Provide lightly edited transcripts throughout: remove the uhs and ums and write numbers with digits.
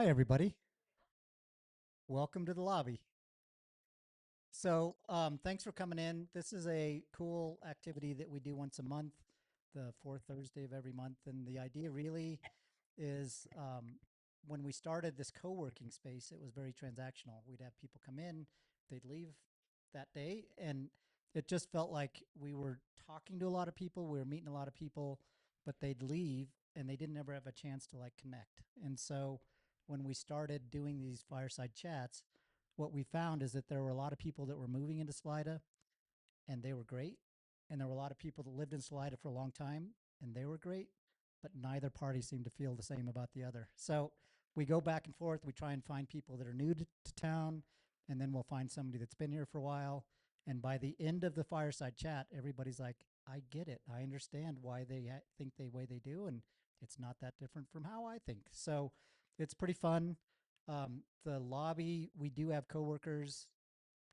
Hi, everybody. Welcome to the lobby. Thanks for coming in. This is a cool activity that we do once a month, the fourth Thursday of every month. And the idea really is when we started this co working space, it was very transactional. We'd have people come in, they'd leave that day. And it just felt like we were talking to a lot of people, we were meeting a lot of people, but they'd leave and they didn't ever have a chance to like connect. And so when we started doing these fireside chats, what we found is that there were a lot of people that were moving into Salida and they were great. And there were a lot of people that lived in Salida for a long time and they were great, but neither party seemed to feel the same about the other. So we go back and forth. We try and find people that are new to town, and then we'll find somebody that's been here for a while. And by the end of the fireside chat, everybody's like, I get it. I understand why they think the way they do. And it's not that different from how I think. So it's pretty fun. The lobby, we do have coworkers.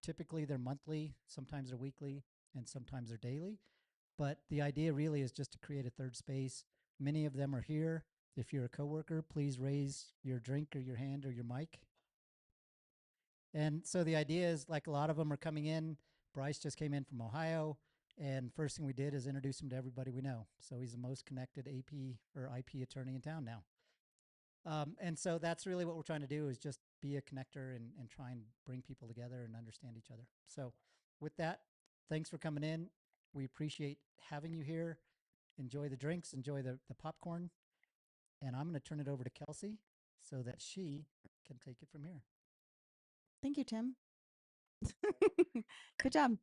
Typically, they're monthly, sometimes they're weekly, and sometimes they're daily. But the idea really is just to create a third space. Many of them are here. If you're a coworker, please raise your drink or your hand or your mic. And so the idea is like a lot of them are coming in. Bryce just came in from Ohio. And first thing we did is introduce him to everybody we know. So he's the most connected AP or IP attorney in town now. And so that's really what we're trying to do is just be a connector and try and bring people together and understand each other. So with that, thanks for coming in. We appreciate having you here. Enjoy the drinks, enjoy the popcorn. And I'm going to turn it over to Kelsey so that she can take it from here. Thank you, Tim. Good job.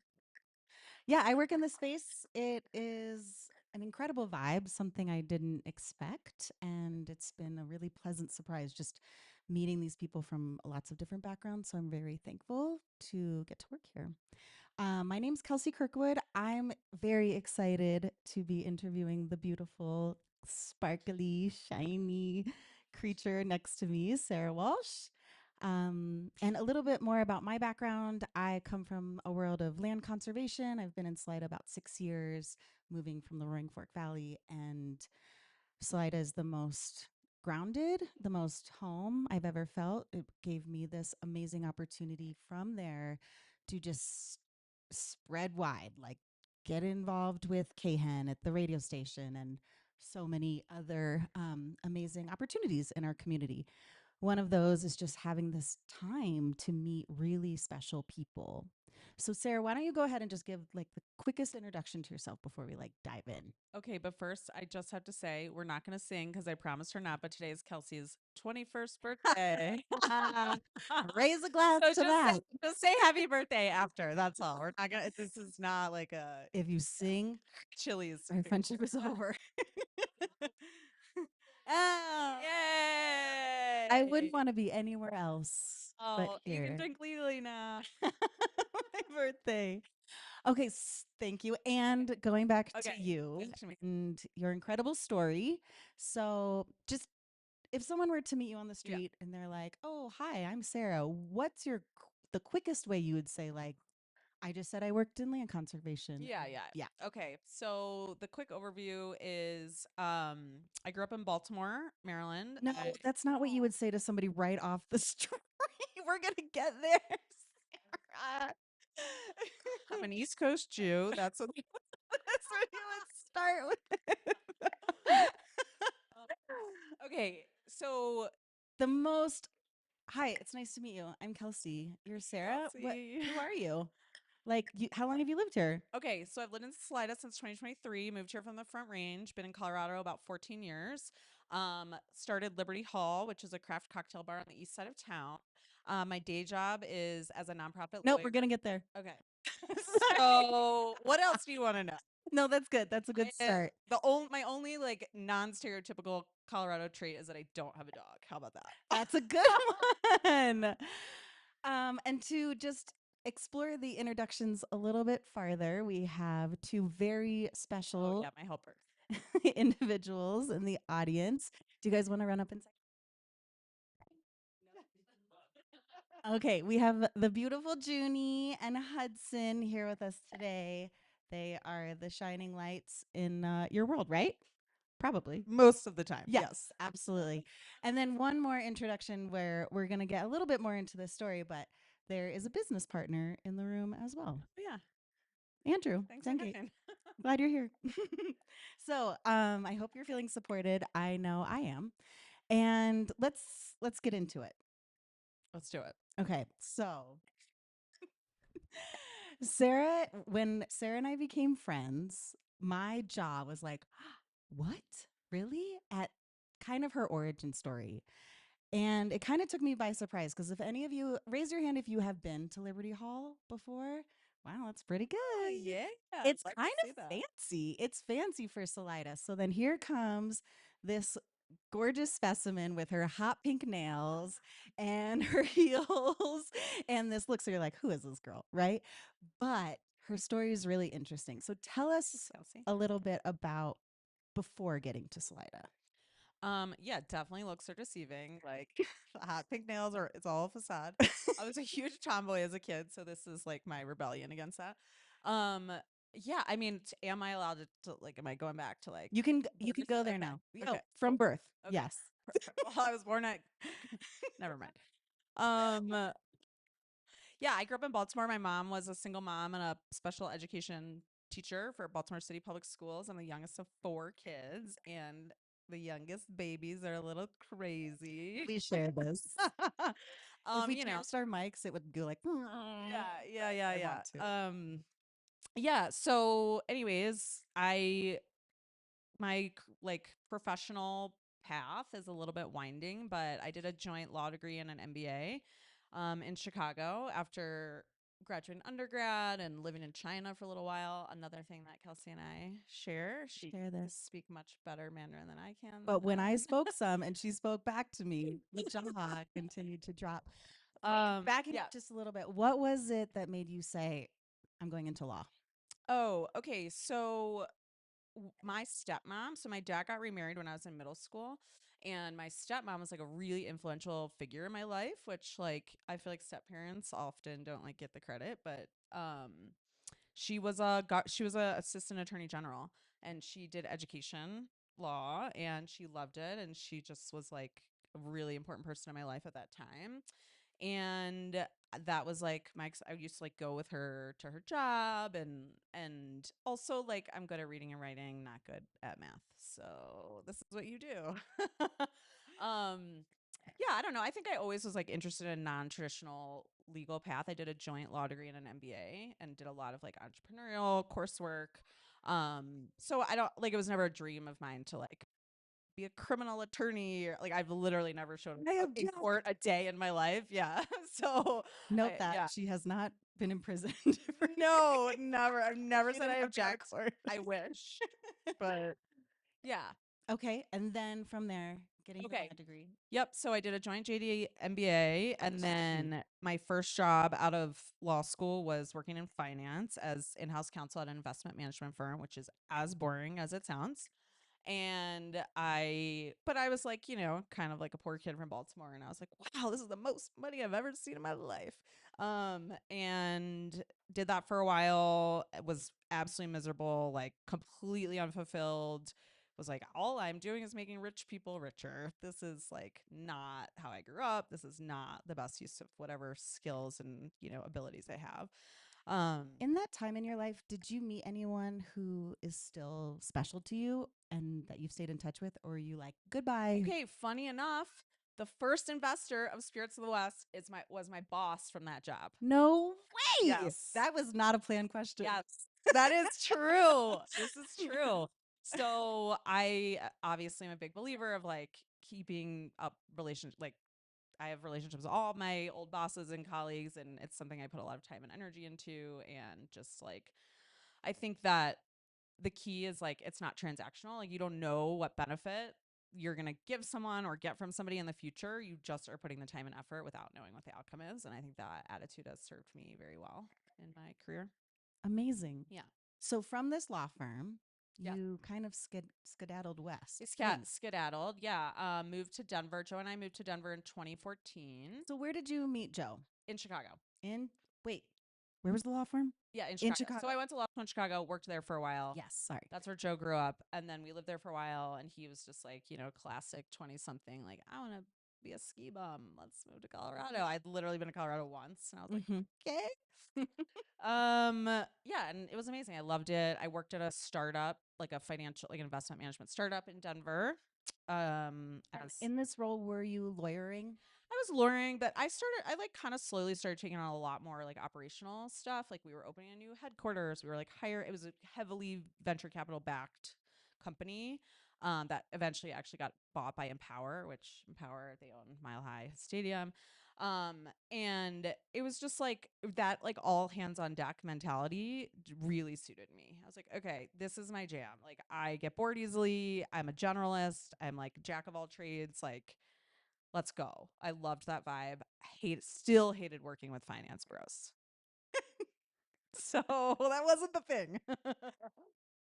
Yeah, I work in this space. It is an incredible vibe, something I didn't expect. And it's been a really pleasant surprise just meeting these people from lots of different backgrounds. So I'm very thankful to get to work here. My name's Kelsey Kirkwood. I'm very excited to be interviewing the beautiful, sparkly, shiny creature next to me, Sara Walsh. And a little bit more about my background. I come from a world of land conservation. I've been in Salida about 6 years, moving from the Roaring Fork Valley. And Salida is the most grounded, the most home I've ever felt. It gave me this amazing opportunity from there to just spread wide, like get involved with KHEN at the radio station and so many other amazing opportunities in our community. One of those is just having this time to meet really special people. So, Sara, why don't you go ahead and just give like the quickest introduction to yourself before we like dive in? Okay, but first, I just have to say we're not going to sing because I promised her not. But today is Kelsey's 21st birthday. Raise a glass So to that. just say happy birthday after. That's all. We're not gonna. This is not like a If you sing, Chili's. our friendship is over. Ah, Yay! I wouldn't want to be anywhere else but Oh, you can here. drink legally now. My birthday. Okay, thank you. And going back to Okay, you back to me. and your incredible story. So, just if someone were to meet you on the Yeah. street and they're like, "Oh, hi, I'm Sara. What's the quickest way you would say like, I just said I worked in land conservation." Yeah, yeah. Yeah. Okay. So the quick overview is I grew up in Baltimore, Maryland. No, that's not what you would say to somebody right off the street. We're going to get there. Sarah. I'm an East Coast Jew. That's what That's what you would start with. Okay. So The most Hi, it's nice to meet you. I'm Kelsey. You're Sara. Kelsey. Who are you? Like, how long have you lived here? Okay, so I've lived in Salida since 2023. Moved here from the Front Range. Been in Colorado about 14 years. Started Liberty Hall, which is a craft cocktail bar on the east side of town. My day job is as a nonprofit Nope, lawyer. we're gonna get there. Okay. Sorry. So what else do you want to know? No, that's good. That's a good start. My only like non-stereotypical Colorado trait is that I don't have a dog. How about that? That's a good one. And to just explore the introductions a little bit farther, we have two very Oh special yeah, my helper. individuals in the audience. Do you guys want to run up and say? Okay, we have the beautiful Junie and Hudson here with us today. They are the shining lights in your world, right? Probably. most of the time. Yes, absolutely. And then one more introduction where we're going to get a little bit more into this story, but there is a business partner in the room as well. Oh, yeah. Andrew, Thanks for Zengate. coming. Glad you're here. So, I hope you're feeling supported. I know I am. And let's get into it. Let's do it. Okay. So, Sarah, when Sarah and I became friends, my jaw was like, what? Really? At kind of her origin story. And it kind of took me by surprise because if any of you raise your hand if you have been to Liberty Hall before. Wow, that's pretty good. Oh, yeah. It's Like to kind see of that. fancy. It's fancy for Salida. So then here comes this gorgeous specimen with her hot pink nails and her heels and this look. So you're like, who is this girl? Right. But her story is really interesting. So tell us Kelsey. a little bit about before getting to Salida. Yeah, definitely looks are deceiving. Like the hot pink nails are it's all a facade. I was a huge tomboy as a kid, so this is like my rebellion against that. Yeah, I mean, am I allowed to like am I going back to like You can birth? go there Okay. now. Okay. Oh, from Cool. birth. Okay. Yes. Well, I was born at never mind. Um yeah, I grew up in Baltimore. My mom was a single mom and a special education teacher for Baltimore City Public Schools. I'm the youngest of 4 kids, and the youngest babies are a little crazy. Please share this. If we You know, changed our mics, it would go like, yeah. want to. Yeah. So, anyways, my like professional path is a little bit winding, but I did a joint law degree and an MBA in Chicago after graduating undergrad and living in China for a little while. Another thing that Kelsey and I share. She Share can this. speak much better Mandarin than I can. But when I spoke some and she spoke back to me, the jaw continued to drop. Backing yeah. up just a little bit, what was it that made you say, I'm going into law? Oh, okay. So my stepmom, so my dad got remarried when I was in middle school, and my stepmom was like a really influential figure in my life, which like I feel like step parents often don't like get the credit, but she was a assistant attorney general, and she did education law, and she loved it, and she just was like a really important person in my life at that time. And that was like I used to like go with her to her job, and also like I'm good at reading and writing, not good at math, so this is what you do. um yeah, I don't know, I think I always was like interested in non-traditional legal path. I did a joint law degree and an MBA and did a lot of like entrepreneurial coursework. So I don't like, it was never a dream of mine to like be a criminal attorney. Like I've literally never shown I up in object. court a day in my life. Yeah. So Note that yeah. she has not been imprisoned. No, never. I've never She said I didn't have to go to object. court. I wish. But yeah. Okay, and then from there, getting the Okay. law degree. Yep. So I did a joint JD MBA, and then my first job out of law school was working in finance as in-house counsel at an investment management firm, which is as boring as it sounds. But I was like, kind of like a poor kid from Baltimore. And I was like, wow, this is the most money I've ever seen in my life. And did that for a while. It was absolutely miserable, like completely unfulfilled. Was like, all I'm doing is making rich people richer. This is like not how I grew up. This is not the best use of whatever skills and, abilities I have. In that time in your life, did you meet anyone who is still special to you and that you've stayed in touch with, or are you like, goodbye? Okay, funny enough, the first investor of Spirits of the West was my boss from that job. No way. Yes. That was not a planned question. Yes, that is true. This is true. So I obviously am a big believer of like keeping up relationship. Like I have relationships with all my old bosses and colleagues, and it's something I put a lot of time and energy into. And just like, I think that the key is like it's not transactional. Like you don't know what benefit you're going to give someone or get from somebody in the future. You just are putting the time and effort without knowing what the outcome is. And I think that attitude has served me very well in my career. Amazing. Yeah. So from this law firm, Yeah. you kind of skedaddled west. Skedaddled. Yeah. Moved to Denver. Joe and I moved to Denver in 2014 So where did you meet Joe? in Chicago. Wait, Where was the law firm? Yeah, in In Chicago. Chicago. So I went to law school in Chicago, worked there for a while. Yes, sorry. That's where Joe grew up. And then we lived there for a while. And he was just like, classic 20 something, like, I want to be a ski bum. Let's move to Colorado. I'd literally been to Colorado once. And I was like, Mhm. okay. Yeah, and it was amazing. I loved it. I worked at a startup, like a financial, like an investment management startup in Denver. As In this role, were you lawyering? I was lawyering, but I like kind of slowly started taking on a lot more like operational stuff. Like we were opening a new headquarters. We were like it was a heavily venture capital backed company that eventually actually got bought by Empower, which Empower, they own Mile High Stadium. And it was just like that, like all hands on deck mentality really suited me. I was like, okay, this is my jam. Like I get bored easily. I'm a generalist. I'm like jack of all trades. Like, let's go. I loved that vibe. Still hated working with finance bros. So that wasn't the thing.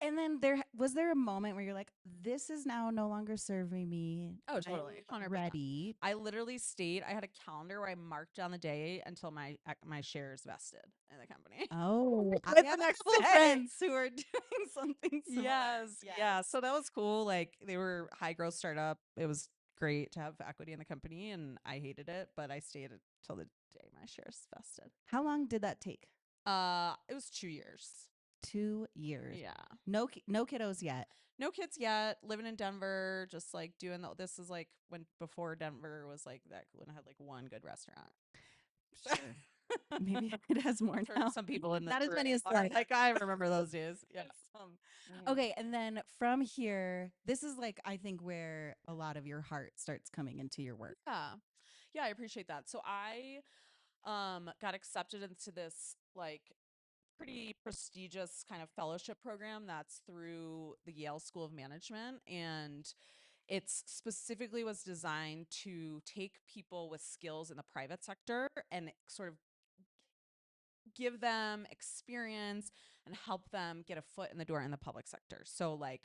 And then was there a moment where you're like, this is now no longer serving me? Oh, totally. I'm 100%. ready. I literally stayed. I had a calendar where I marked down the day until my shares vested in the company. Oh, I Quit the have a next couple day. friends who are doing something similar. Yes. Yeah. So that was cool. Like they were high growth startup. It was great to have equity in the company, and I hated it, but I stayed until the day my shares vested. How long did that take? It was 2 years. 2 years. Yeah. No kiddos yet. No kids yet. Living in Denver, just like this is like before Denver was like that, when I had like one good restaurant. Sure. Maybe it has more For now. some people in the Not as many as like Salida. I remember those days. Yes. Okay, and then from here, this is like I think where a lot of your heart starts coming into your work. Yeah. Yeah, I appreciate that. So I got accepted into this like pretty prestigious kind of fellowship program that's through the Yale School of Management, and it's specifically was designed to take people with skills in the private sector and sort of give them experience and help them get a foot in the door in the public sector. So like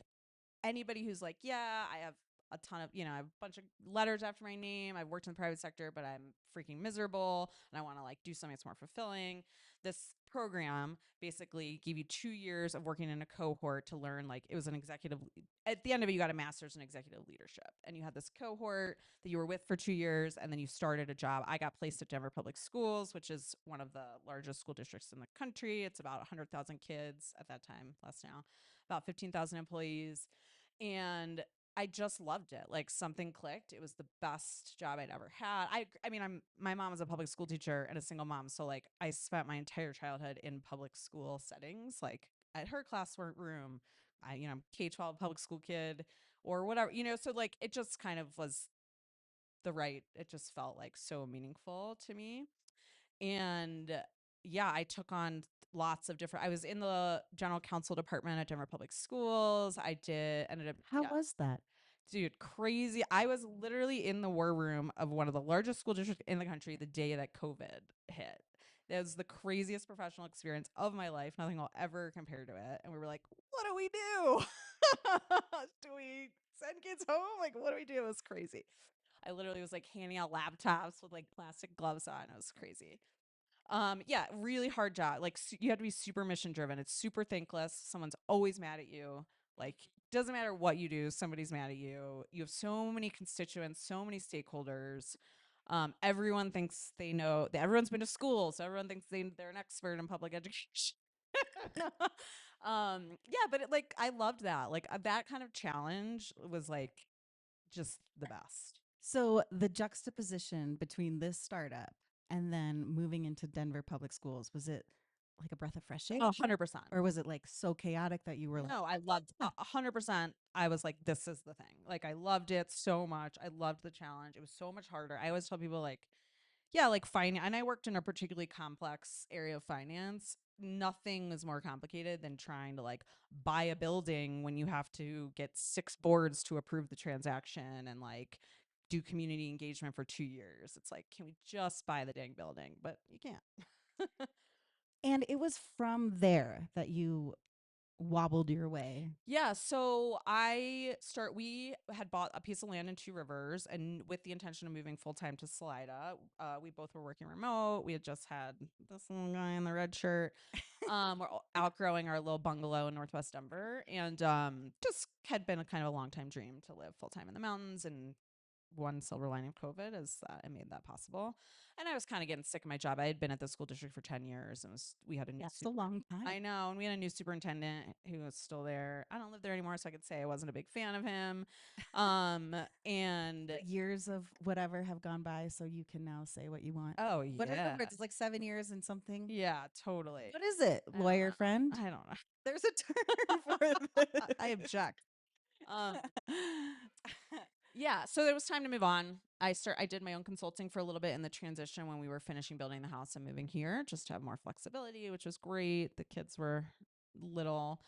anybody who's like, yeah, I have a ton of, I have a bunch of letters after my name. I've worked in the private sector, but I'm freaking miserable and I want to like do something that's more fulfilling. This program basically gave you 2 years of working in a cohort to learn, like it was an executive, at the end of it, you got a master's in executive leadership, and you had this cohort that you were with for 2 years, and then you started a job. I got placed at Denver Public Schools, which is one of the largest school districts in the country. It's about 100,000 kids at that time, less now, about 15,000 employees. And I just loved it. Like something clicked. It was the best job I'd ever had. I mean, my mom was a public school teacher and a single mom, so like I spent my entire childhood in public school settings, like at her classroom room. I'm K-12 public school kid or whatever, so like it just kind of was it just felt like so meaningful to me. And yeah, I took on I was in the general counsel department at Denver Public Schools. Ended up, How yeah, was that? dude, crazy. I was literally in the war room of one of the largest school districts in the country the day that COVID hit. It was the craziest professional experience of my life. Nothing will ever compare to it. And we were like, what do we do? Do we send kids home? Like, what do we do? It was crazy. I literally was like handing out laptops with like plastic gloves on. It was crazy. Yeah, really hard job. Like you have to be super mission driven. It's super thankless. Someone's always mad at you. Like doesn't matter what you do, somebody's mad at you. You have so many constituents, so many stakeholders. Everyone thinks they know. Everyone's been to school, so everyone thinks they're an expert in public education. Yeah, but I loved that. Like that kind of challenge was like just the best. So the juxtaposition between this startup and then moving into Denver Public Schools, was it like a breath of fresh air? 100%. Or was it like so chaotic that you were like, No, I loved 100%. I was like, this is the thing. Like, I loved it so much. I loved the challenge. It was so much harder. I always tell people, like, yeah, like finance. And I worked in a particularly complex area of finance. Nothing is more complicated than trying to like buy a building when you have to get 6 boards to approve the transaction and like do community engagement for 2 years. It's like, can we just buy the dang building? But you can't. and it was from there that you wobbled your way? Yeah, so we had bought a piece of land in Two Rivers, and with the intention of moving full time to Salida. We both were working remote. We had just had this little guy in the red shirt. Outgrowing our little bungalow in Northwest Denver, and just had been a kind of a long time dream to live full time in the mountains. And one silver lining of COVID is that it made that possible. And I was kind of getting sick of my job. I had been at the school district for 10 years, and we had a new That's a long time. I know, and we had a new superintendent who was still there. I don't live there anymore, so I could say I wasn't a big fan of him. And The years of whatever have gone by, so you can now say what you want. oh What are the yeah, words? It's like 7 years and something. yeah, totally. What is it? I don't Lawyer know. friend? I don't know. There's a term for this. I object. Yeah, so it was time to move on. I did my own consulting for a little bit in the transition when we were finishing building the house and moving here, just to have more flexibility, which was great. The kids were little.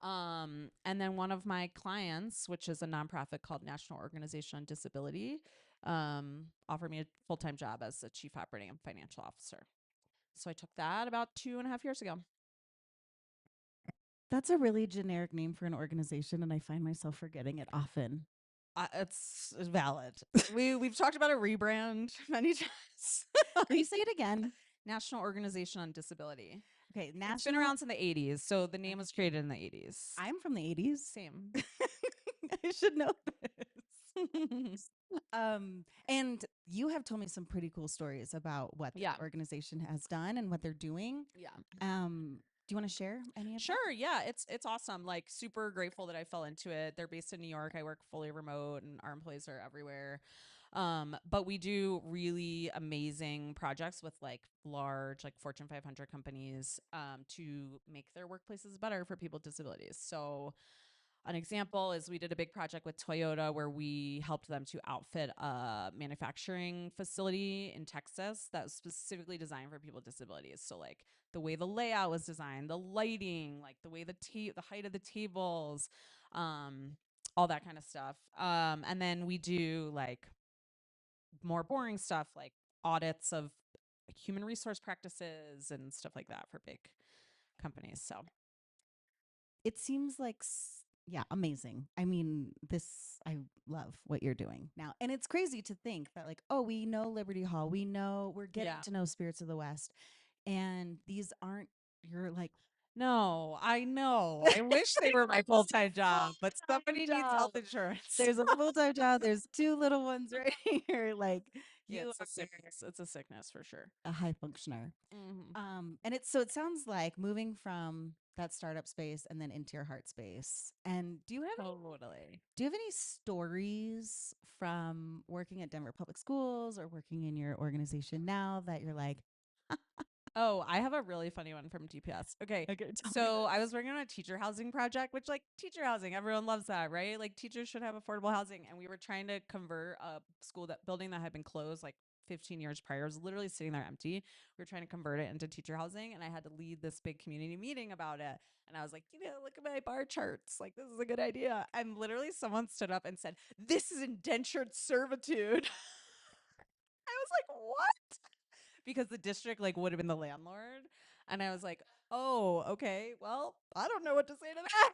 And then one of my clients, which is a nonprofit called National Organization on Disability, offered me a full-time job as a chief operating and financial officer. So I took that about 2.5 years ago. That's a really generic name for an organization, and I find myself forgetting it often. It's valid. We've talked about a rebrand many times. Can you say it again? National Organization on Disability. Okay, It's been around since the 80s, so the name was created in the 80s. I'm from the 80s. Same. I should know this. And you have told me some pretty cool stories about what the organization has done and what they're doing. Yeah. Do you want to share any of that? Sure. Yeah. It's awesome. Like, super grateful that I fell into it. They're based in New York. I work fully remote, and our employees are everywhere. But we do really amazing projects with like large, like Fortune 500 companies, to make their workplaces better for people with disabilities. So an example is we did a big project with Toyota where we helped them to outfit a manufacturing facility in Texas that was specifically designed for people with disabilities. So like the way the layout was designed, the lighting, like the way the height of the tables, all that kind of stuff. And then we do like more boring stuff like audits of human resource practices and stuff like that for big companies. So it seems like amazing. I mean, I love what you're doing now. And it's crazy to think that like, oh, we know Liberty Hall. We're getting to know Spirits of the West. And these aren't your like, no, I know. I wish they were my full-time job, but somebody needs health insurance. There's a full-time job. There's 2 little ones right here. Like it's a sickness. It's a sickness for sure. A high functioner. Mm-hmm. And it sounds like moving from that startup space and then into your heart space. And do you have any stories from working at Denver Public Schools or working in your organization now that you're like, oh, I have a really funny one from DPS. Okay. So I was working on a teacher housing project, which like teacher housing, everyone loves that, right? Like teachers should have affordable housing. And we were trying to convert a building that had been closed like 15 years prior. It was literally sitting there empty. We were trying to convert it into teacher housing, and I had to lead this big community meeting about it. And I was like, look at my bar charts. Like, this is a good idea. And literally someone stood up and said, "This is indentured servitude." I was like, what? Because the district like would have been the landlord. And I was like, oh, okay, well, I don't know what to say to that.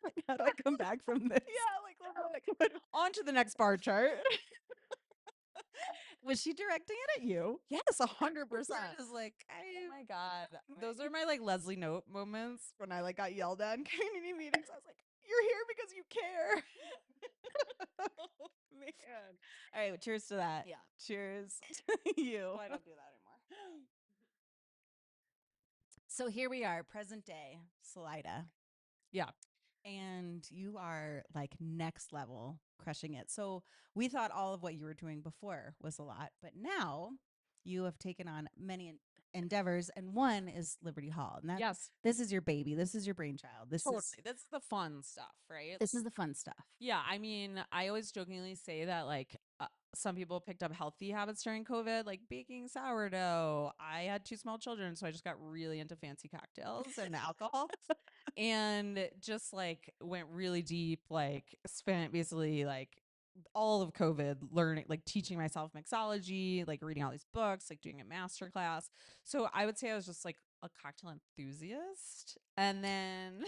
Like, how do I come back from this? Yeah, like on to the next bar chart. Was she directing it at you? Yes, 100%. Just like, oh my God. Those are my like Leslie Note moments when I like got yelled at in community meetings. I was like, you're here because you care. Oh, man. All right, well, cheers to that. Yeah. Cheers to you. Well, I don't do that anymore. So here we are, present day, Salida. Yeah. And you are like next level crushing it. So we thought all of what you were doing before was a lot, but now you have taken on many endeavors, and one is Liberty Hall. And this is your baby. This is your brainchild. This is the fun stuff, right? This is the fun stuff. Yeah. I mean, I always jokingly say that like some people picked up healthy habits during COVID, like baking sourdough. I had 2 small children, so I just got really into fancy cocktails and alcohol. And just like went really deep, like spent basically like all of COVID learning, like teaching myself mixology, like reading all these books, like doing a master class. So I would say I was just like a cocktail enthusiast. And then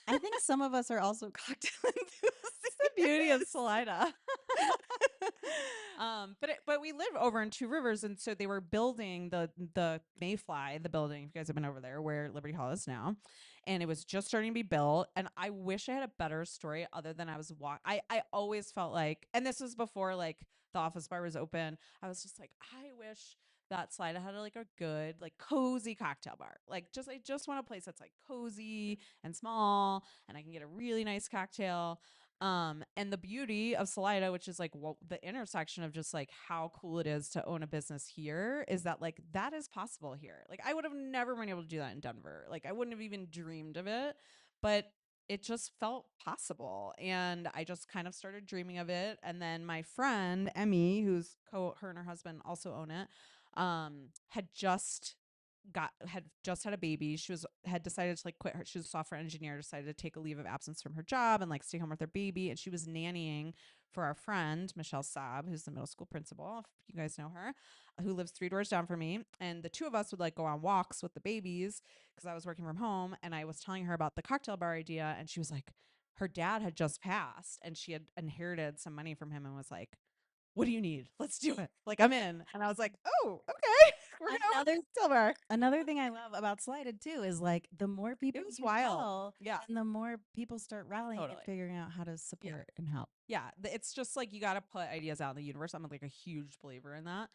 I think some of us are also cocktail enthusiasts. it's the beauty of Salida. But we live over in Two Rivers, and so they were building the Mayfly, the building. If you guys have been over there, where Liberty Hall is now, and it was just starting to be built. And I wish I had a better story other than I was I always felt like, and this was before like the Office Bar was open. I was just like, I wish that Salida had like a good, like cozy cocktail bar. Like I just want a place that's like cozy and small, and I can get a really nice cocktail. And the beauty of Salida, which is like the intersection of just like how cool it is to own a business here, is that like that is possible here. Like I would have never been able to do that in Denver. Like I wouldn't have even dreamed of it, but it just felt possible. And I just kind of started dreaming of it. And then my friend Emmy, her and her husband also own it, had just had a baby. Had decided to like quit her. She was a software engineer, decided to take a leave of absence from her job and like stay home with her baby. And she was nannying for our friend Michelle Saab, who's the middle school principal, if you guys know her, who lives 3 doors down from me. And the two of us would like go on walks with the babies because I was working from home. And I was telling her about the cocktail bar idea, and she was like, her dad had just passed and she had inherited some money from him and was like, what do you need? Let's do it. Like I'm in. And I was like, oh, okay. We're gonna open a cocktail bar. Another thing I love about Slided too is like the more people was you wild. tell, Yeah. and the more people start rallying Totally. and figuring out how to support and help. Yeah. It's just like you got to put ideas out in the universe. I'm like a huge believer in that.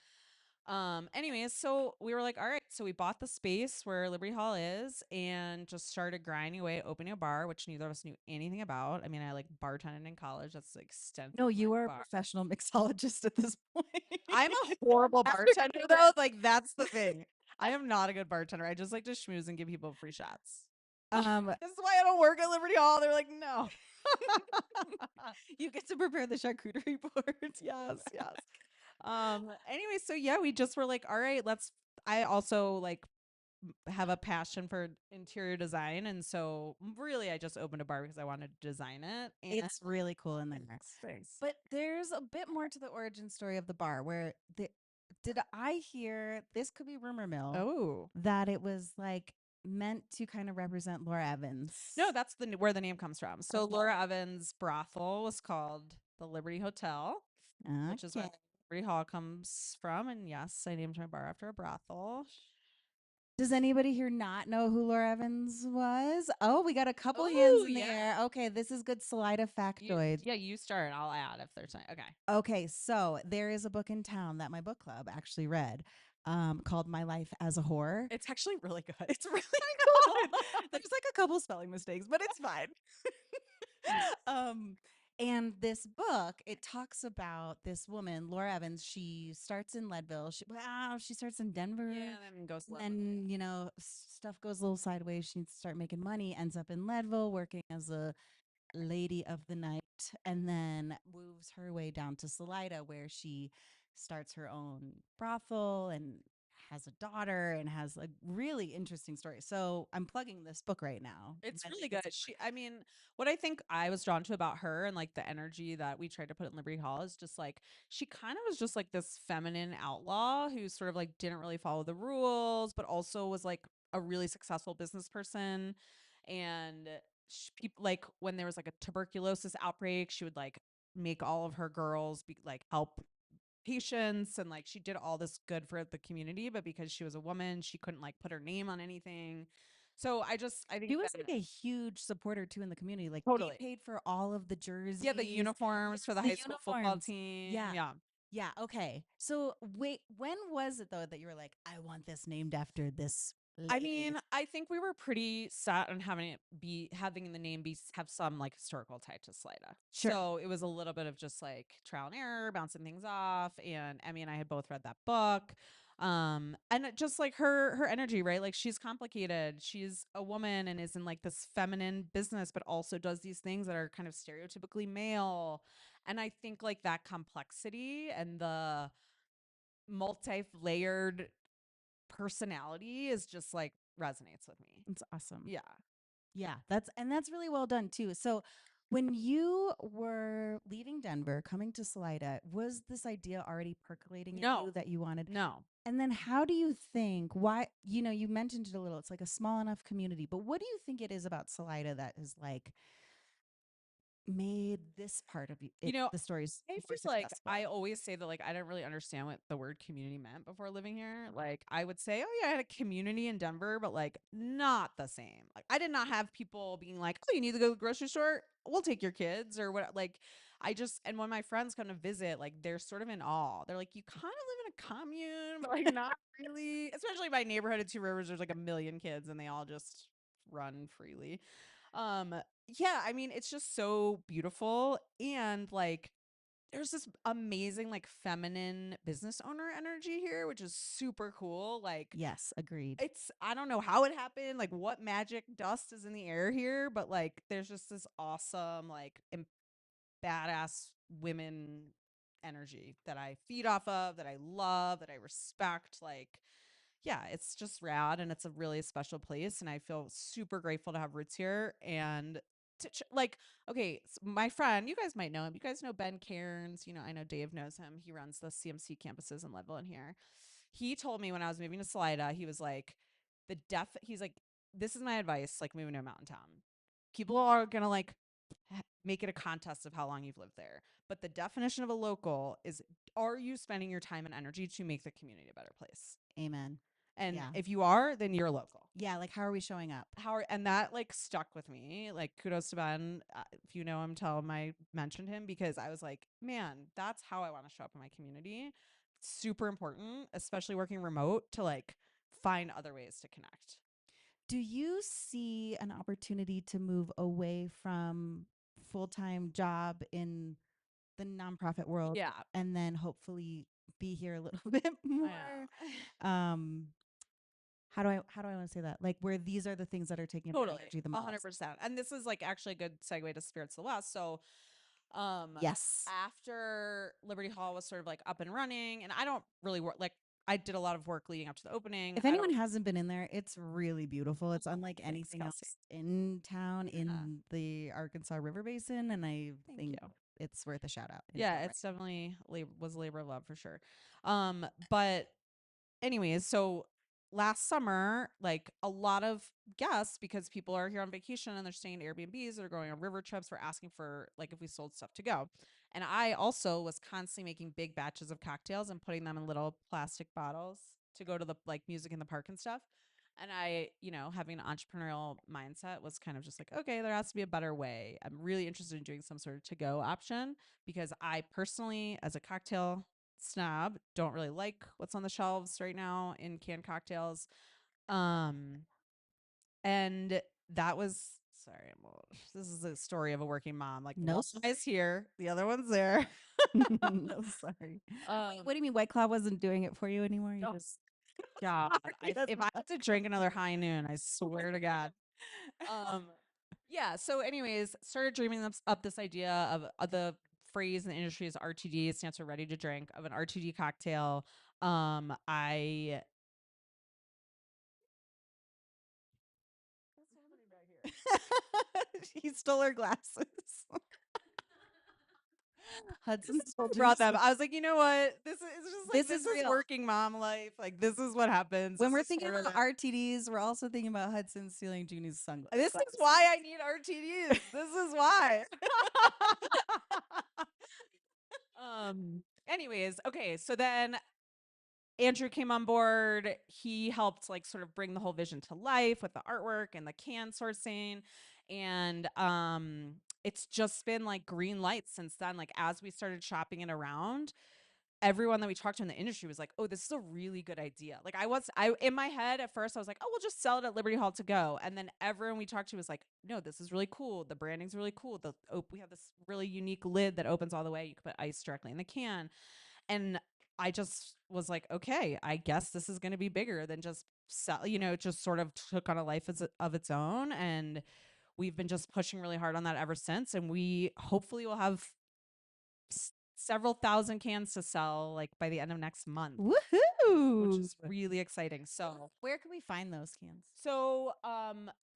Anyways, so we were like, all right, so we bought the space where Liberty Hall is and just started grinding away at opening a bar, which neither of us knew anything about. I mean, I like bartended in college. That's like extensive. No, you are a bar. professional mixologist at this point. I'm a horrible bartender though. Like that's the thing. I am not a good bartender. I just like to schmooze and give people free shots. This is why I don't work at Liberty Hall. They're like, no. You get to prepare the charcuterie board. Yes. Anyway, so yeah, we just were like, all right, I also like have a passion for interior design, and so really I just opened a bar because I wanted to design it. And It's really cool in there. thanks. But there's a bit more to the origin story of the bar where did I hear, this could be rumor mill, that it was like meant to kind of represent Laura Evans. No, that's where the name comes from. So Okay. Laura Evans' brothel was called the Liberty Hotel, which is where Liberty Hall comes from. And yes, I named my bar after a brothel. Does anybody here not know who Laura Evans was? Oh, we got a couple hands in the air. Okay, this is good Salida factoid. You start and I'll add if there's time. Okay. Okay, so there is a book in town that my book club actually read called My Life as a Whore. It's actually really good. It's really good. There's like a couple spelling mistakes, but it's fine. And this book, it talks about this woman, Laura Evans. She starts in Leadville. She starts in Denver. Yeah, then goes to and then, stuff goes a little sideways. She needs to start making money, ends up in Leadville working as a lady of the night, and then moves her way down to Salida, where she starts her own brothel and has a daughter and has a really interesting story. So I'm plugging this book right now. It's really good. What I think I was drawn to about her and like the energy that we tried to put in Liberty Hall is just like she kind of was just like this feminine outlaw who sort of like didn't really follow the rules, but also was like a really successful business person. And people like when there was like a tuberculosis outbreak, she would like make all of her girls help patients, and like she did all this good for the community, but because she was a woman she couldn't like put her name on anything. So I think she was like a huge supporter too in the community. Like totally they paid for all of the jerseys, the uniforms for the high school football team. Yeah. Okay. So wait, when was it though that you were like, I want this named after this lady? I mean, I think we were pretty set on having the name have some like historical tie to Salida. Sure. So it was a little bit of just like trial and error, bouncing things off. And Emmy and I had both read that book. And just like her energy, right? Like she's complicated. She's a woman and is in like this feminine business, but also does these things that are kind of stereotypically male. And I think like that complexity and the multi-layered personality is just like resonates with me. It's awesome. Yeah. Yeah, that's really well done too. So When you were leaving Denver, coming to Salida, was this idea already percolating in No. you that you wanted? No. And then how do you think why, you mentioned it a little, it's like a small enough community, but what do you think it is about Salida that is like made this part of You know, the stories I more feel like successful? I always say that like I didn't really understand what the word community meant before living here. Like I would say, oh yeah, I had a community in Denver, but like not the same. Like I did not have people being like, oh, you need to go to the grocery store? We'll take your kids or what. Like and when my friends come to visit, like they're sort of in awe. They're like, you kind of live in a commune, but like not really. Especially my neighborhood at Two Rivers, there's like a million kids and they all just run freely. Um, yeah, I mean, it's just so beautiful and like there's this amazing like feminine business owner energy here, which is super cool. Like Yes, agreed. I don't know how it happened, like what magic dust is in the air here, but like there's just this awesome like badass women energy that I feed off of, that I love, that I respect. Like yeah, it's just rad and it's a really special place. And I feel super grateful to have roots here. And like, okay, my friend, you guys might know him. You guys know Ben Cairns. You know, I know Dave knows him. He runs the CMC campuses in Leadville and here. He told me when I was moving to Salida, he was like, he's like, this is my advice, like moving to a mountain town. People are going to like make it a contest of how long you've lived there. But the definition of a local is, are you spending your time and energy to make the community a better place? Amen. And Yeah. if you are, then you're local. Yeah, like how are we showing up? And that like stuck with me. Like kudos to Ben. If you know him, tell him I mentioned him because I was like, man, that's how I want to show up in my community. Super important, especially working remote, to like find other ways to connect. Do you see an opportunity to move away from full-time job in the nonprofit world? Yeah. And then hopefully be here a little bit more. How do I want to say that? Like where these are the things that are taking up your Totally. energy the most. 100%. And this is like actually a good segue to Spirits of the West. So yes. After Liberty Hall was sort of like up and running, and I don't really work like I did a lot of work leading up to the opening. If anyone hasn't been in there, it's really beautiful. It's unlike anything Kelsey. else in town in the Arkansas River Basin, and I think it's worth a shout out. Yeah, it's definitely was a labor of love for sure. But anyways, so last summer, like a lot of guests, because people are here on vacation and they're staying at Airbnbs, they're going on river trips, were asking for like if we sold stuff to go. And I also was constantly making big batches of cocktails and putting them in little plastic bottles to go to the like music in the park and stuff. And I, having an entrepreneurial mindset was kind of just like, okay, there has to be a better way. I'm really interested in doing some sort of to-go option because I personally, as a cocktail snob, don't really like what's on the shelves right now in canned cocktails. And that was sorry, this is a story of a working mom. Like one guy's here, the other one's there. No, sorry. What do you mean White Claw wasn't doing it for you anymore? You just God, if I have to drink another high noon, I swear to God. Yeah. So, anyways, started dreaming up this idea of the phrase in the industry is RTD. It stands for ready to drink, of an RTD cocktail. I. He stole her glasses. Hudson brought them. I was like, you know what? This is real. working mom life. Like this is what happens when we're thinking about RTDs. We're also thinking about Hudson stealing Junie's sunglasses. This is why I need RTDs. This is why. Anyways, okay. So then Andrew came on board. He helped like sort of bring the whole vision to life with the artwork and the can sourcing. And it's just been like green lights since then. Like as we started shopping it around, everyone that we talked to in the industry was like, oh, this is a really good idea. Like I in my head at first I was like, oh, we'll just sell it at Liberty Hall to go. And then everyone we talked to was like, no, this is really cool. The branding's really cool. We have this really unique lid that opens all the way. You can put ice directly in the can. And I just was like, okay, I guess this is going to be bigger than just sell, it just sort of took on a life of its own. And we've been just pushing really hard on that ever since. And we hopefully will have several thousand cans to sell like by the end of next month. Woohoo! Which is really exciting. So Where can we find those cans? So,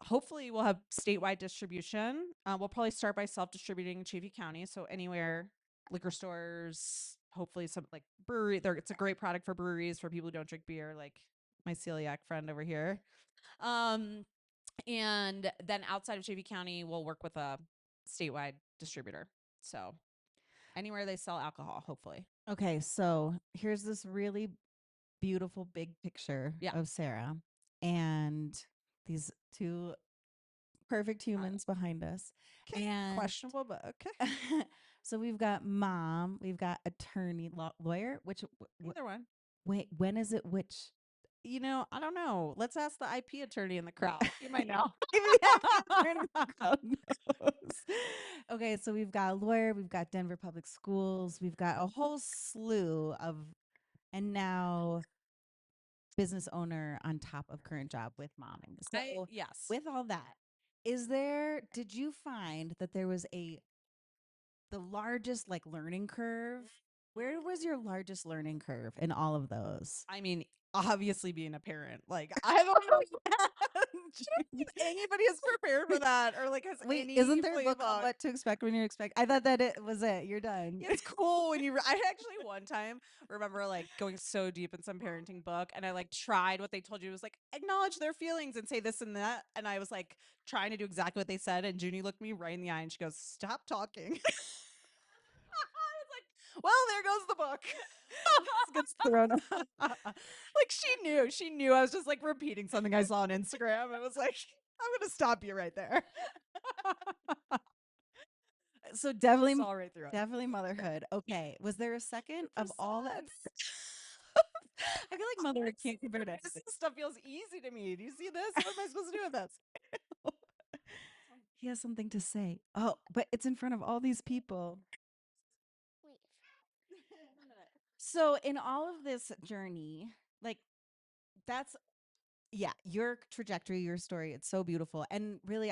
hopefully we'll have statewide distribution. We'll probably start by self-distributing in Chaffey County. So anywhere, liquor stores, hopefully some like brewery. There, it's a great product for breweries for people who don't drink beer, like my celiac friend over here. Um, and then outside of Chaffey County, we'll work with a statewide distributor. So anywhere they sell alcohol, hopefully. Okay, so here's this really beautiful big picture Yeah. of Sarah and these two perfect humans behind us. And Questionable, but okay. so we've got mom, we've got attorney, lawyer. Which Either one. wait, when is it which? You know, I don't know. Let's ask the IP attorney in the crowd. You might know. Okay, so we've got a lawyer, we've got Denver Public Schools, we've got a whole slew of, and now business owner on top of current job with momming. So Yes. with all that, did you find that there was the largest like learning curve? Where was your largest learning curve in all of those? I mean, obviously being a parent, like I don't know if anybody is prepared for that or like has Wait, any isn't there a book called playbook. What to Expect When You Expect? I thought that it was it. You're done. It's cool when you. I actually one time remember like going so deep in some parenting book, and I like tried what they told you. It was like acknowledge their feelings and say this and that, and I was like trying to do exactly what they said, and Junie looked me right in the eye and she goes, "Stop talking." I was like, "Well, there goes the book." Gets thrown like she knew I was just like repeating something I saw on Instagram. I was like, I'm gonna stop you right there. So definitely, Saw right through it. definitely motherhood. Okay, was there a second of all that? I feel like motherhood can't compare to This stuff feels easy to me. Do you see this? What am I supposed to do with this? He has something to say. Oh, but it's in front of all these people. So in all of this journey, like that's yeah, your trajectory, your story, it's so beautiful. And really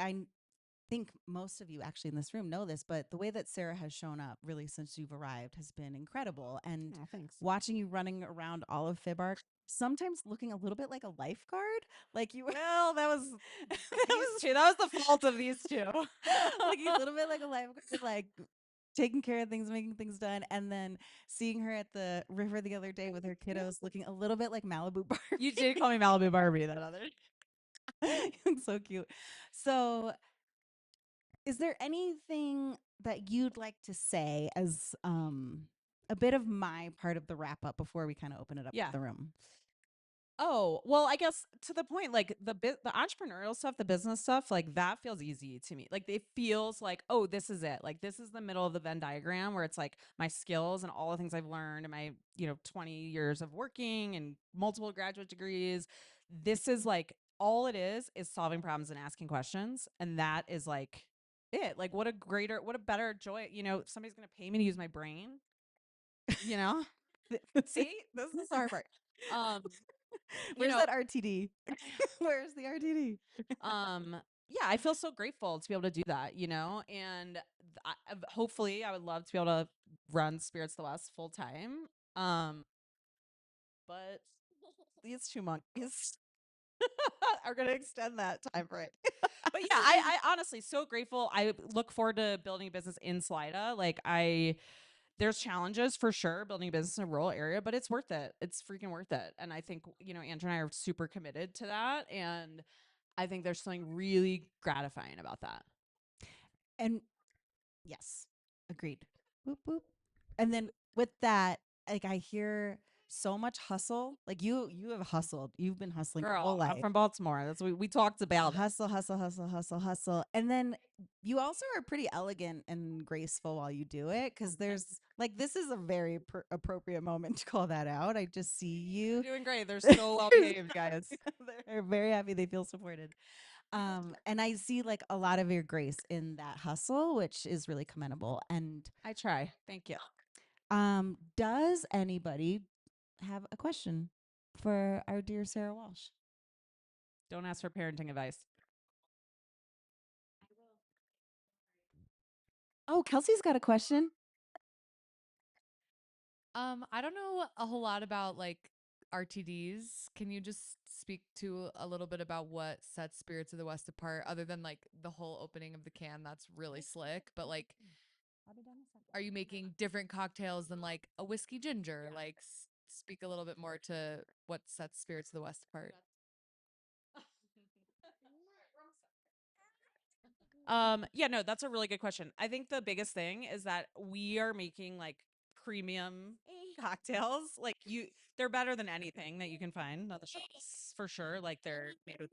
think most of you actually in this room know this, but the way that Sarah has shown up really since you've arrived has been incredible. And Thanks. watching you running around all of Fibark, sometimes looking a little bit like a lifeguard, like you. Well, that was these two. That was the fault of these two. Like a little bit like a lifeguard, like taking care of things, making things done, and then seeing her at the river the other day with her kiddos, looking a little bit like Malibu Barbie. You did call me Malibu Barbie that other. So cute. So is there anything that you'd like to say as a bit of my part of the wrap up before we kind of open it up Yeah. to the room? Oh, well, I guess to the point, like the entrepreneurial stuff, the business stuff, like that feels easy to me. Like it feels like, oh, this is it. Like this is the middle of the Venn diagram where it's like my skills and all the things I've learned in my, 20 years of working and multiple graduate degrees. This is like all it is solving problems and asking questions. And that is like it. Like what a better joy, if somebody's going to pay me to use my brain, See, this is the hard part. Where's that RTD? Where's the RTD? Yeah, I feel so grateful to be able to do that, and hopefully I would love to be able to run Spirits of the West full time. But these two monkeys are going to extend that time frame. But yeah, I honestly so grateful. I look forward to building a business in Salida. Like there's challenges for sure building a business in a rural area, but it's worth it. It's freaking worth it. And I think, Andrew and I are super committed to that. And I think there's something really gratifying about that. And yes, agreed. Boop, boop. And then with that, like I hear so much hustle. Like you have hustled. You've been hustling your whole Girl, life. I'm from Baltimore. That's what we talked about. Hustle, hustle, hustle, hustle, hustle. And then you also are pretty elegant and graceful while you do it. Cause there's like, this is a very appropriate moment to call that out. I just see you. You're doing great. They're so well behaved, guys. They're very happy. They feel supported. And I see like a lot of your grace in that hustle, which is really commendable. And I try. Thank you. does anybody have a question for our dear Sara Walsh? Don't ask for parenting advice. Oh, Kelsey's got a question. I don't know a whole lot about like RTDs. Can you just speak to a little bit about what sets Spirits of the West apart, other than like the whole opening of the can? That's really slick. But like, are you making different cocktails than like a whiskey ginger? Like, speak a little bit more to what sets Spirits of the West apart. Yeah, no, that's a really good question. I think the biggest thing is that we are making like premium cocktails. Like they're better than anything that you can find on the shelves for sure. Like they're made with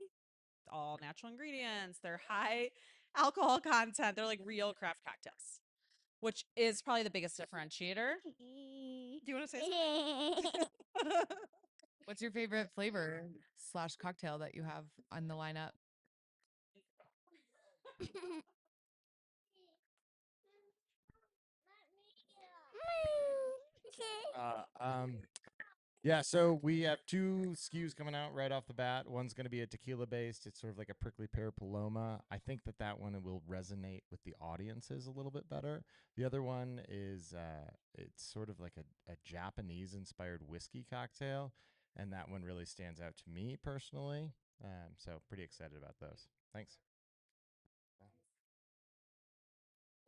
all natural ingredients. They're high alcohol content. They're like real craft cocktails, which is probably the biggest differentiator. Do you want to say something? What's your favorite flavor / cocktail that you have on the lineup? Yeah, so we have two SKUs coming out right off the bat. One's going to be a tequila based. It's sort of like a prickly pear paloma. I think that one will resonate with the audiences a little bit better. The other one is it's sort of like a Japanese inspired whiskey cocktail, and that one really stands out to me personally. So pretty excited about those. Thanks.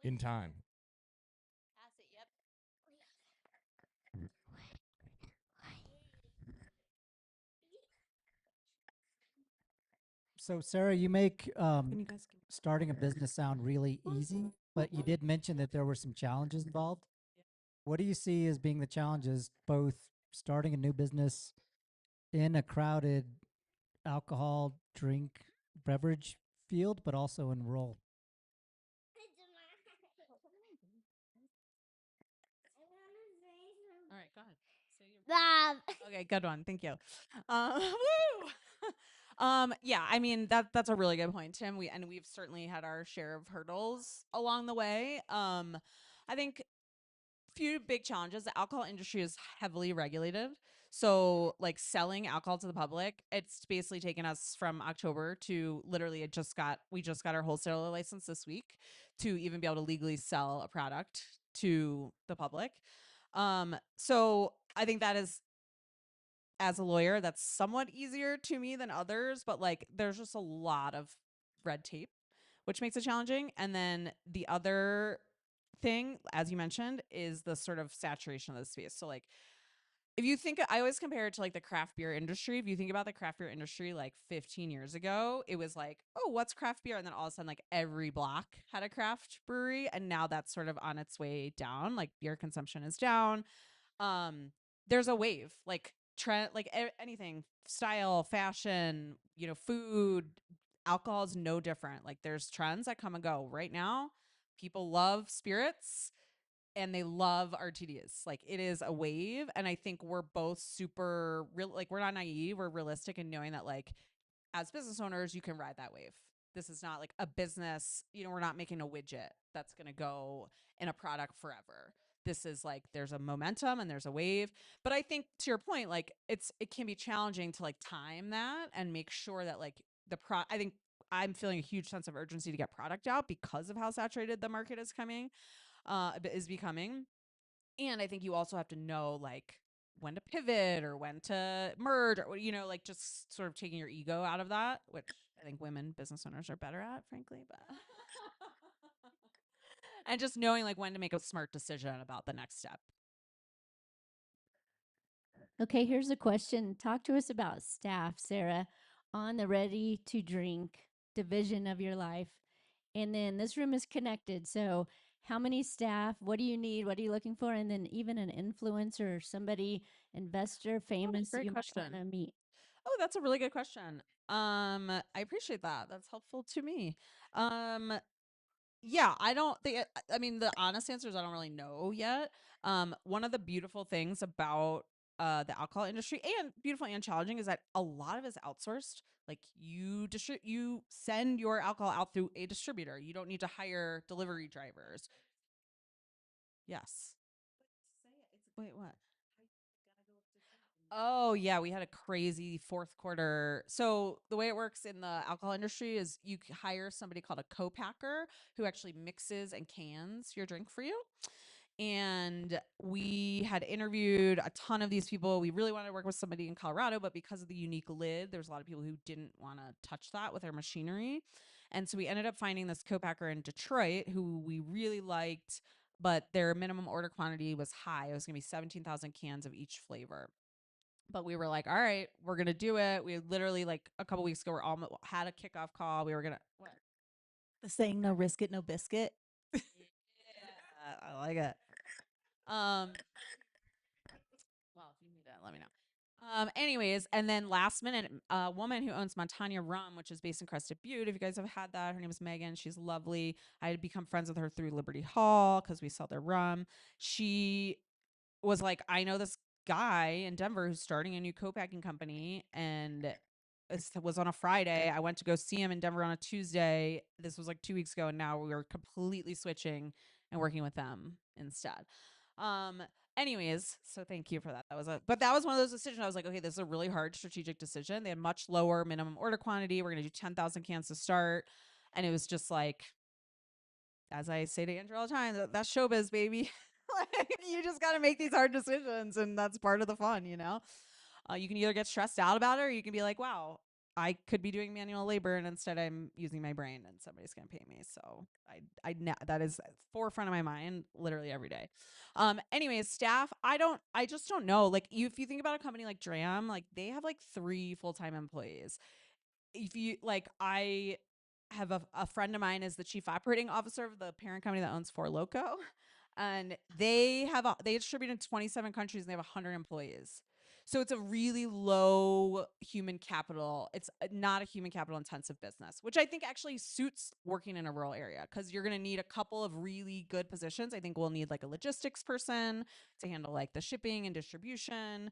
In time. So, Sarah, you make Can you guys starting a business sound really easy, but you did mention that there were some challenges involved. What do you see as being the challenges, both starting a new business in a crowded alcohol drink beverage field, but also in rural? All right, go ahead. Okay, good one. Thank you. Woo! Yeah, I mean that's a really good point, Tim. We've certainly had our share of hurdles along the way. I think few big challenges. The alcohol industry is heavily regulated. So like selling alcohol to the public, it's basically taken us from October to literally we just got our wholesaler license this week to even be able to legally sell a product to the public. So I think that is, as a lawyer, that's somewhat easier to me than others, but like there's just a lot of red tape, which makes it challenging. And then the other thing, as you mentioned, is the sort of saturation of the space. So like if you think, I always compare it to like the craft beer industry. If you think about the craft beer industry like 15 years ago, it was like, oh, what's craft beer? And then all of a sudden, like every block had a craft brewery. And now that's sort of on its way down. Like beer consumption is down. There's a wave, like trend, like anything, style, fashion, food, alcohol is no different. Like there's trends that come and go. Right now, people love spirits and they love RTDs. Like it is a wave. And I think we're both super real. Like we're not naive. We're realistic in knowing that like as business owners, you can ride that wave. This is not like a business, we're not making a widget that's going to go in a product forever. This is like there's a momentum and there's a wave. But I think to your point, like it can be challenging to like time that and make sure that like I think I'm feeling a huge sense of urgency to get product out because of how saturated the market is becoming. And I think you also have to know like when to pivot or when to merge or, like just sort of taking your ego out of that, which I think women business owners are better at, frankly, but and just knowing like when to make a smart decision about the next step. Okay, here's a question. Talk to us about staff, Sarah, on the ready to drink division of your life. And then this room is connected. So, how many staff? What do you need? What are you looking for? And then even an influencer or somebody, investor, famous great you might question. want to meet. Oh, that's a really good question. I appreciate that. That's helpful to me. Yeah, I don't think, I mean, the honest answer is I don't really know yet. One of the beautiful things about the alcohol industry, and beautiful and challenging, is that a lot of it is outsourced. Like you send your alcohol out through a distributor. You don't need to hire delivery drivers. Yes. Wait, what? Oh yeah, we had a crazy fourth quarter. So the way it works in the alcohol industry is you hire somebody called a co-packer who actually mixes and cans your drink for you. And we had interviewed a ton of these people. We really wanted to work with somebody in Colorado, but because of the unique lid, there's a lot of people who didn't want to touch that with their machinery. And so we ended up finding this co-packer in Detroit who we really liked, but their minimum order quantity was high. It was going to be 17,000 cans of each flavor. But we were like, all right, we're going to do it. We literally, like a couple weeks ago, we all had a kickoff call. We were going to, what? The saying, no risk it, no biscuit. Yeah, I like it. Well, if you need that, let me know. Anyways, and then last minute, a woman who owns Montagna Rum, which is based in Crested Butte. If you guys have had that, her name is Megan. She's lovely. I had become friends with her through Liberty Hall because we sell their rum. She was like, I know this guy in Denver who's starting a new co-packing company, and it was on a Friday. I went to go see him in Denver on a Tuesday. This was like 2 weeks ago, and now we were completely switching and working with them instead. Anyways, so thank you for that. But that was one of those decisions. I was like, okay, this is a really hard strategic decision. They had much lower minimum order quantity. We're going to do 10,000 cans to start. And it was just like, as I say to Andrew all the time, that's showbiz, baby. Like, you just got to make these hard decisions, and that's part of the fun, you know? You can either get stressed out about it, or you can be like, wow, I could be doing manual labor, and instead I'm using my brain, and somebody's going to pay me. So that is forefront of my mind literally every day. Anyways, staff, I just don't know. Like, if you think about a company like Dram, like they have like 3 full-time employees. If you like, I have a friend of mine is the chief operating officer of the parent company that owns Four Loko, and they distribute in 27 countries, and they have 100 employees. So it's a really low human capital. It's not a human capital intensive business, which I think actually suits working in a rural area, because you're going to need a couple of really good positions. I think we'll need like a logistics person to handle like the shipping and distribution.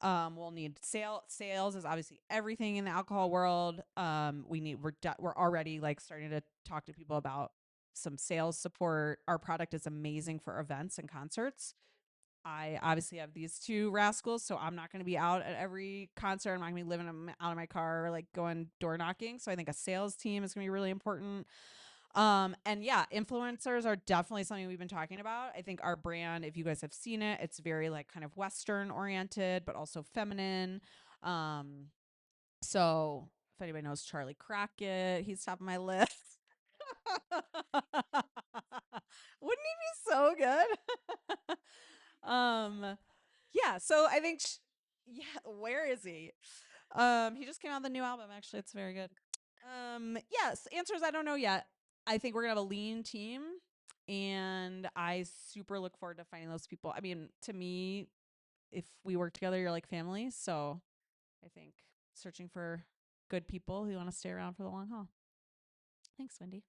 We'll need sales is obviously everything in the alcohol world. We're already like starting to talk to people about some sales support. Our product is amazing for events and concerts. I obviously have these 2 rascals, so I'm not going to be out at every concert. I'm not going to be living out of my car, like going door knocking. So I think a sales team is going to be really important. And yeah, influencers are definitely something we've been talking about. I think our brand, if you guys have seen it, it's very like kind of Western oriented, but also feminine. So if anybody knows Charlie Crockett, he's top of my list. Wouldn't he be so good? Yeah, so I think yeah, where is he? He just came out with a new album, actually. It's very good. Yes, answers I don't know yet. I think we're gonna have a lean team, and I super look forward to finding those people. I mean, to me, if we work together, you're like family. So I think searching for good people who want to stay around for the long haul. Thanks, Wendy.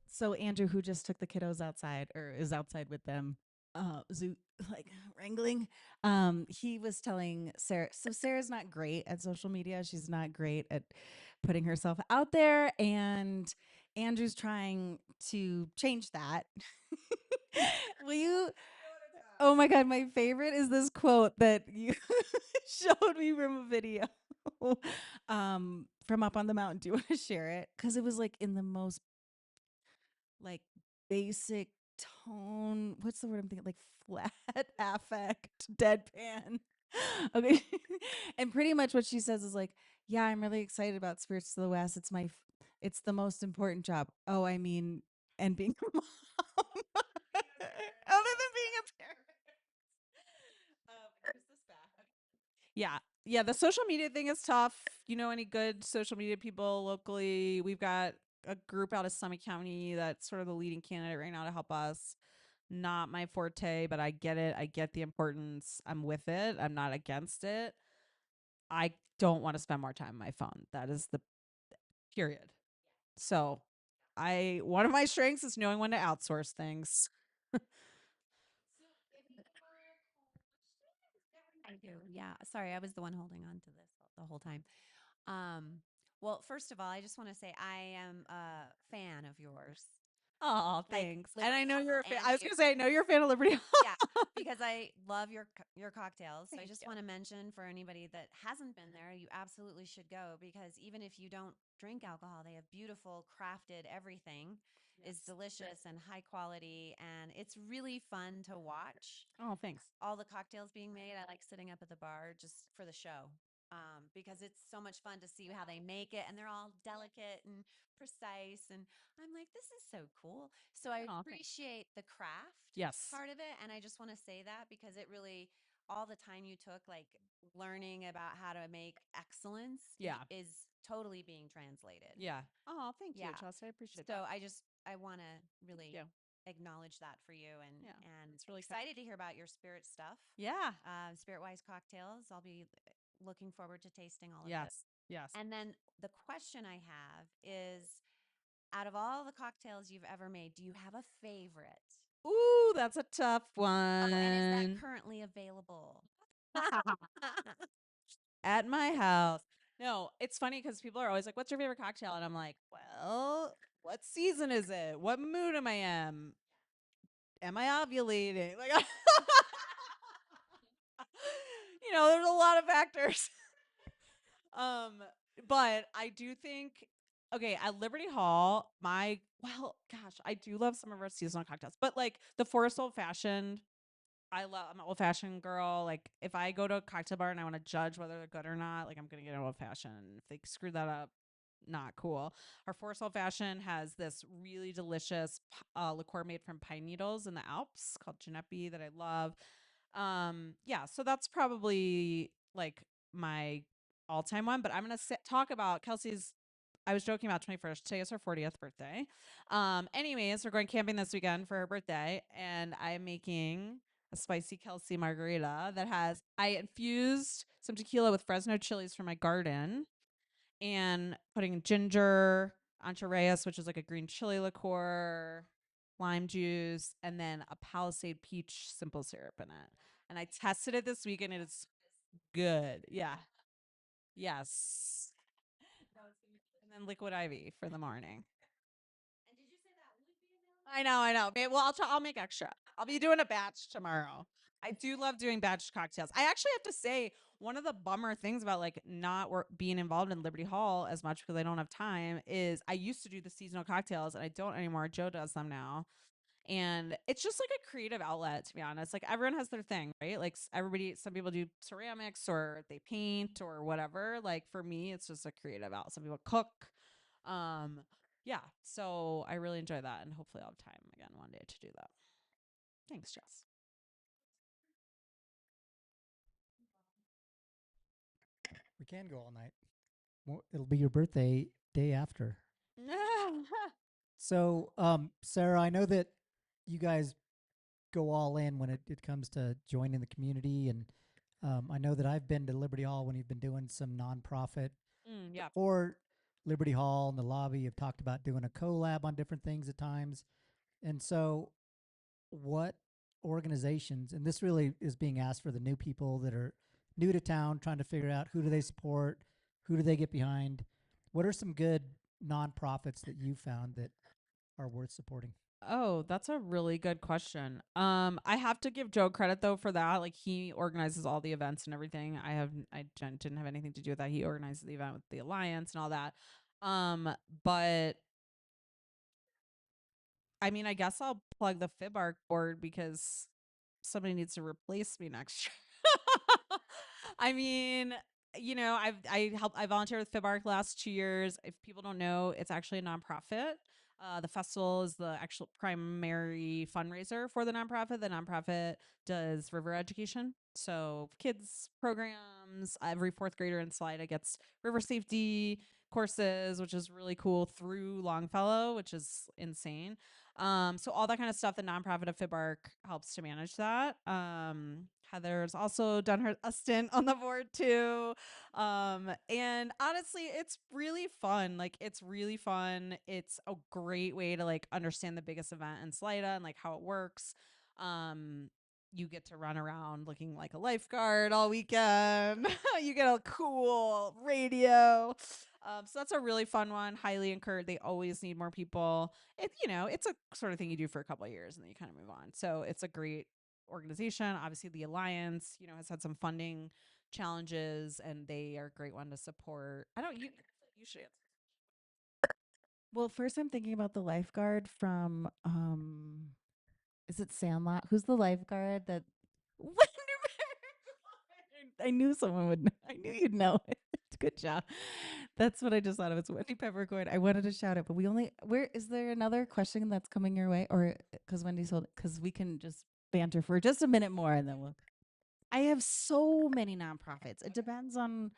So Andrew, who just took the kiddos outside or is outside with them, zoo like wrangling, he was telling Sarah. So Sarah's not great at social media. She's not great at putting herself out there, and Andrew's trying to change that. Will you? Oh my God, my favorite is this quote that you showed me from a video from up on the mountain. Do you want to share it? Because it was like in the most like basic tone. What's the word I'm thinking? Like flat affect, deadpan. Okay. And pretty much what she says is like, yeah, I'm really excited about Spirits to the West. It's the most important job. Oh, I mean, and being a mom. Other than being a parent. Here's this back. Yeah. Yeah, the social media thing is tough. You know any good social media people locally? We've got a group out of Summit County that's sort of the leading candidate right now to help us. Not my forte, but I get it. I get the importance. I'm with it. I'm not against it. I don't want to spend more time on my phone. That is the period. So, one of my strengths is knowing when to outsource things. I do. Yeah. Sorry, I was the one holding on to this the whole time. Well, first of all, I just want to say I am a fan of yours. Oh, Like, thanks. And I Liberty know you're a Hall fan. and I was you. going to say, I know you're a fan of Liberty. Yeah, because I love your cocktails. So I Thank just you. want to mention for anybody that hasn't been there, you absolutely should go, because even if you don't drink alcohol, they have beautiful crafted everything. is delicious and high quality, and it's really fun to watch Oh, thanks. all the cocktails being made. I like sitting up at the bar just for the show, because it's so much fun to see how they make it, and they're all delicate and precise. And I'm like, this is so cool. So I Oh, thanks. appreciate the craft Yes. part of it, and I just want to say that because it really, all the time you took, like learning about how to make excellence, Yeah. is totally being translated. Yeah. Oh, thank you, Yeah. Jess. I appreciate So that. I want to really you. acknowledge that for you, and Yeah, and it's really kind. excited to hear about your spirit stuff. Yeah. Spirit Wise cocktails. I'll be looking forward to tasting all of Yes. this. Yes. And then the question I have is, out of all the cocktails you've ever made, do you have a favorite? Ooh, that's a tough one. And is that currently available? At my house. No, it's funny because people are always like, "What's your favorite cocktail?" And I'm like, "Well, what season is it? What mood am I in? Am I ovulating?" Like, there's a lot of factors. But I do think, okay, at Liberty Hall, gosh, I do love some of our seasonal cocktails, but like the Forest Old Fashioned, I'm an old fashioned girl. Like if I go to a cocktail bar and I want to judge whether they're good or not, like I'm gonna get an old fashioned. If they screw that up, not cool. Our Forest Old Fashioned has this really delicious liqueur made from pine needles in the Alps called Genepi that I love. Yeah, so that's probably like my all-time one, but I'm gonna talk about Kelsey's. I was joking about 21st. Today is her 40th birthday. Anyways, we're going camping this weekend for her birthday, and I'm making a spicy Kelsey margarita that I infused some tequila with Fresno chilies from my garden and putting ginger, ancho reyes, which is like a green chili liqueur, lime juice, and then a Palisade peach simple syrup in it. And I tested it this week and it is good. Yeah. Yes. And then liquid IV for the morning. And did you say that would be available? I know. Well, I'll make extra. I'll be doing a batch tomorrow. I do love doing batch cocktails. I actually have to say, one of the bummer things about like not being involved in Liberty Hall as much because I don't have time is I used to do the seasonal cocktails and I don't anymore. Joe does them now. And it's just like a creative outlet, to be honest. Like everyone has their thing, right? Like some people do ceramics or they paint or whatever. Like for me, it's just a creative outlet. Some people cook. Um, yeah. So I really enjoy that. And hopefully I'll have time again one day to do that. Thanks, Jess. We can go all night. Well, it'll be your birthday day after. So, Sarah, I know that you guys go all in when it comes to joining the community. And I know that I've been to Liberty Hall when you've been doing some nonprofit Yeah. or Liberty Hall in the lobby. You've talked about doing a collab on different things at times. And so, what organizations, and this really is being asked for the new people that are new to town, trying to figure out who do they support, who do they get behind? What are some good nonprofits that you found that are worth supporting? Oh, that's a really good question. I have to give Joe credit though for that. Like he organizes all the events and everything. I didn't have anything to do with that. He organizes the event with the Alliance and all that. But I mean, I guess I'll plug the FibArc board because somebody needs to replace me next year. I mean, I volunteered with FibArc the last 2 years. If people don't know, it's actually a nonprofit. The festival is the actual primary fundraiser for the nonprofit. The nonprofit does river education. So kids programs, every fourth grader in Salida gets river safety courses, which is really cool through Longfellow, which is insane. So all that kind of stuff, the nonprofit of FibArc helps to manage that. Heather's also done a stint on the board too. And honestly, it's really fun. Like it's really fun. It's a great way to like understand the biggest event in Salida and like how it works. You get to run around looking like a lifeguard all weekend. You get a cool radio. So that's a really fun one. Highly encouraged. They always need more people. It's a sort of thing you do for a couple of years and then you kind of move on. So it's a great organization. Obviously, the Alliance, has had some funding challenges, and they are a great one to support. I don't. You should answer. Well, first I'm thinking about the lifeguard from is it Sandlot? Who's the lifeguard that Wendy Peppercorn. I knew someone would know. I knew you'd know it. Good job. That's what I just thought of. It's Wendy Peppercorn. I wanted to shout it, but we only where is there another question that's coming your way? Or because Wendy's told because we can just banter for just a minute more and then we'll I have so many nonprofits. It depends on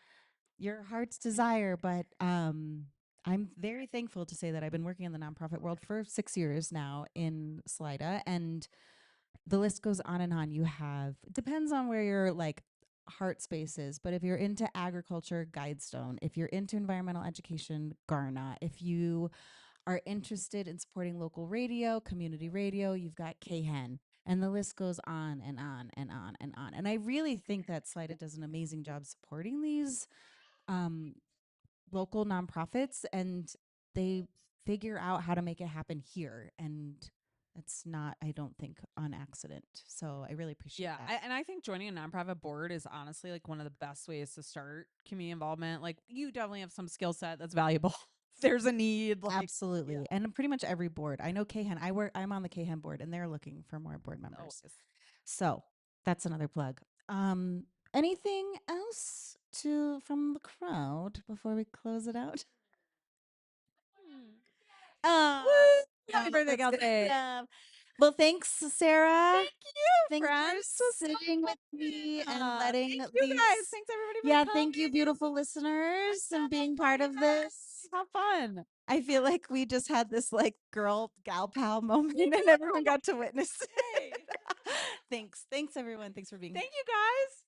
your heart's desire, but I'm very thankful to say that I've been working in the nonprofit world for 6 years now in Salida, and the list goes on and on. You have depends on where your like heart space is, but if you're into agriculture, Guidestone. If you're into environmental education, Garna. If you are interested in supporting local radio, community radio, you've got KHEN. And the list goes on and on and on and on. And I really think that Salida does an amazing job supporting these um, local nonprofits, and they figure out how to make it happen here. And it's not, I don't think, on accident. So I really appreciate that. And I think joining a nonprofit board is honestly like one of the best ways to start community involvement. Like you definitely have some skill set that's valuable. There's a need. Like, Absolutely. And pretty much every board. I know KHEN. I'm on the KHEN board, and they're looking for more board members. always. So that's another plug. Anything else from the crowd before we close it out? Everything else. Well, thanks, Sarah. Thank you, Thanks friends. for sitting with me and letting thank these. you guys. Thanks everybody. For Yeah, coming. thank you, beautiful listeners, and being part of this. How fun. I feel like we just had this like gal pal moment, and everyone got to witness it. Thanks, everyone. Thanks for being here. Thank you guys.